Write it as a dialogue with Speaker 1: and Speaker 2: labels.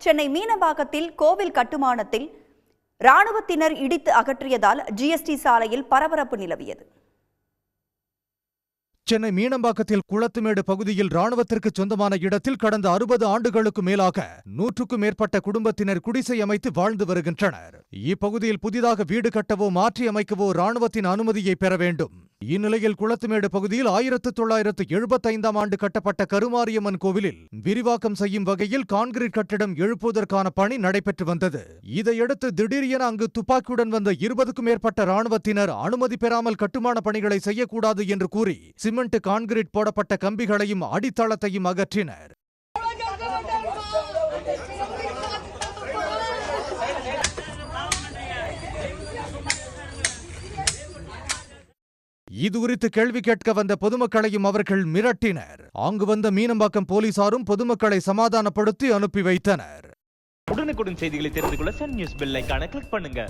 Speaker 1: சென்னை மீனம்பாக்கத்தில் கோவில் கட்டுமானத்தில் ராணுவத்தினர் இடித்து அகற்றியதால் ஜிஎஸ்டி சாலையில் பரபரப்பு நிலவியது.
Speaker 2: சென்னை மீனம்பாக்கத்தில் குளத்துமேடு பகுதியில் ராணுவத்திற்கு சொந்தமான இடத்தில் கடந்த 60 ஆண்டுகளுக்கு மேலாக 100க்கும் மேற்பட்ட குடும்பத்தினர் குடிசை அமைத்து வாழ்ந்து வருகின்றனர். இப்பகுதியில் புதிதாக வீடு கட்டவோ மாற்றி அமைக்கவோ ராணுவத்தின் அனுமதியை பெற வேண்டும். இந்நிலையில் குளத்துமேடு பகுதியில் 1975ஆம் ஆண்டு கட்டப்பட்ட கருமாரியம்மன் கோவிலில் விரிவாக்கம் செய்யும் வகையில் கான்கிரீட் கட்டிடம் எழுப்புவதற்கான பணி நடைபெற்று வந்தது. இதையடுத்து திடீரென அங்கு துப்பாக்கியுடன் வந்த 20க்கும் மேற்பட்ட ராணுவத்தினர் அனுமதி பெறாமல் கட்டுமான பணிகளை செய்யக்கூடாது என்று கூறி சிமெண்ட் கான்கிரீட் போடப்பட்ட கம்பிகளையும் அடித்தளத்தையும் அகற்றினர். இதுகுறித்து கேள்வி கேட்க வந்த பொதுமக்களையும் அவர்கள் மிரட்டினர். அங்கு வந்த மீனம்பாக்கம் போலீசாரும் பொதுமக்களை சமாதானப்படுத்தி அனுப்பி வைத்தனர்.
Speaker 3: உடனுக்குடன் செய்திகளை தெரிந்து கொள்ள சன் நியூஸ் பெல் ஐகானை கிளிக் பண்ணுங்க.